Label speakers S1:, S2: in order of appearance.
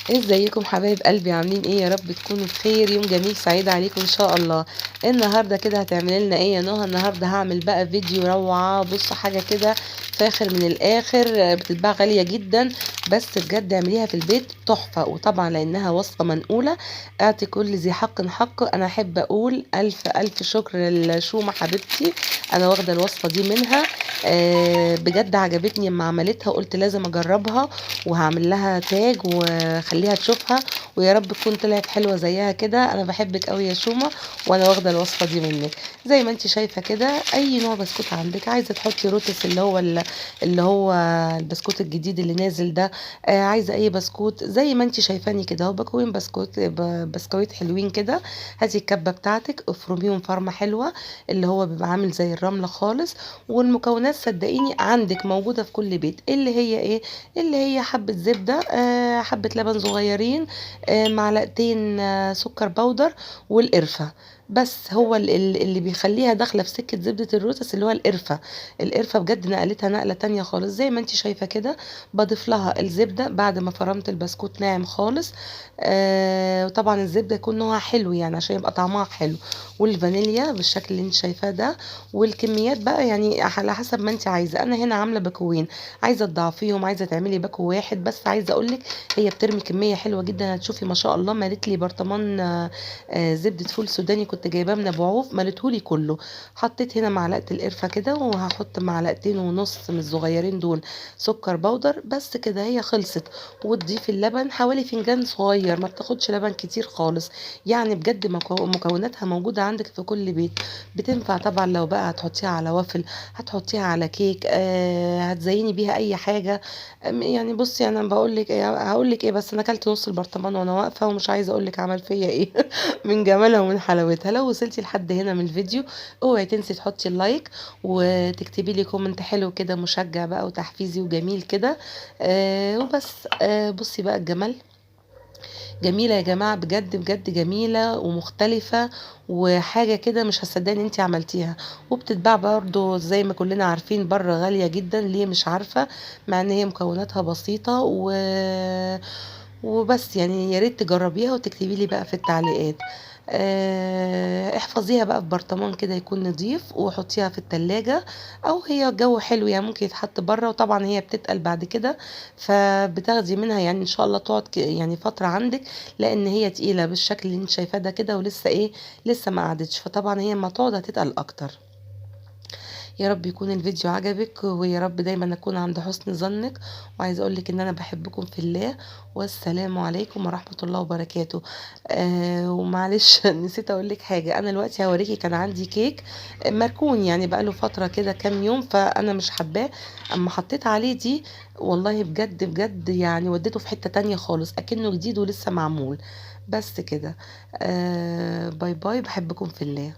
S1: ازيكم حبايب قلبي؟ عاملين ايه؟ يا رب تكونوا بخير. يوم جميل سعيد عليكم ان شاء الله. النهارده كده هتعملي لنا ايه يا نهى؟ النهارده هعمل بقى فيديو روعه. بصوا حاجه كده فاخر من الاخر، بتتباع غاليه جدا بس بجد اعمليها في البيت تحفه. وطبعا لانها وصفه منقوله اعطي كل ذي حق حقه. انا احب اقول الف الف شكر لشومه حبيبتي، انا واخده الوصفه دي منها. بجد عجبتني لما عملتها، قلت لازم اجربها وهعمل لها تاج وخليها تشوفها، ويا رب تكون طلعت حلوه زيها كده. انا بحبك قوي يا شومه وانا واخده الوصفه دي منك. زي ما انت شايفه كده، اي نوع بسكوت عندك، عايزه تحطي روتس اللي هو البسكوت الجديد اللي نازل ده، عايزه اي بسكوت زي ما انت شايفاني كده اهو بكوين بسكويت حلوين كده. هاتي الكبه بتاعتك افرميهم فرمه حلوه، اللي هو بيبقى عامل زي الرمله خالص. والمكونات صدقيني عندك موجوده في كل بيت، اللي هي ايه؟ اللي هي حبة زبدة، حبة لبن صغيرين، معلقتين سكر بودر، والقرفة. بس هو اللي بيخليها داخلة في سكة زبدة الروتس اللي هو القرفة. القرفة بجد نقلتها نقلة تانية خالص. زي ما انت شايفة كده بضيف لها الزبدة بعد ما فرمت البسكوت ناعم خالص. وطبعا الزبدة يكون نوعها حلو يعني عشان يبقى طعمها حلو. والفانيليا بالشكل اللي انت شايفاه ده. والكميات بقى يعني على حسب ما انت عايزة. انا هنا عاملة بكوين، عايزه تضعفيهم عايزه تعملي باكو واحد بس. عايزه اقولك هي بترمي كميه حلوه جدا. هتشوفي ما شاء الله ملت لي برطمان زبده فول سوداني كنت جايباه من ابو عوف، ملتهولي كله. حطيت هنا معلقه القرفه كده، وهحط معلقتين ونص من الصغيرين دول سكر بودر. بس كده هي خلصت. وتضيفي اللبن حوالي فنجان صغير، ما بتاخدش لبن كتير خالص. يعني بجد مكوناتها موجوده عندك في كل بيت. بتنفع طبعا لو بقى هتحطيها على وافل، هتحطيها على كيك، هتزيني بيها اي حاجه. يعني بصي انا بقول لك ايه، هقول لك ايه، بس انا اكلت نص البرطمان وانا واقفه ومش عايزه اقول لك عمل فيا ايه من جمالها ومن حلاوتها. لو وصلتي لحد هنا من الفيديو اوعي تنسي تحطي اللايك وتكتبي لي كومنت حلو كده مشجع بقى وتحفيزي وجميل كده. وبس. بصي بقى الجمال. جميلة يا جماعة، بجد بجد جميلة ومختلفة، وحاجة كده مش هتصدقني ان انتي عملتيها. وبتتباع برضو زي ما كلنا عارفين بره غالية جدا. ليه مش عارفة؟ مع ان هي مكوناتها بسيطة وبس. يعني يا ريت تجربيها وتكتبي لي بقى في التعليقات. احفظيها بقى في برطمان كده يكون نظيف وحطيها في التلاجة، او هي الجو حلو يعني ممكن يتحط بره. وطبعا هي بتتقل بعد كده فبتاخدي منها يعني ان شاء الله تقعد يعني فترة عندك، لان هي تقيلة بالشكل اللي انت شايفاه ده كده ولسه ايه، لسه ما قعدتش. فطبعا هي لما تقعد هتتقل اكتر. يا رب يكون الفيديو عجبك، ويا رب دايما اكون عند حسن ظنك. وعايزه اقولك ان انا بحبكم في الله، والسلام عليكم ورحمه الله وبركاته. ومعلش نسيت اقولك حاجه. انا دلوقتي هوريكي كان عندي كيك مركون يعني بقاله فتره كده كام يوم، فانا مش حباه. اما حطيت عليه دي والله بجد بجد يعني وديته في حته تانية خالص اكنه جديد ولسه معمول. بس كده. باي باي، بحبكم في الله.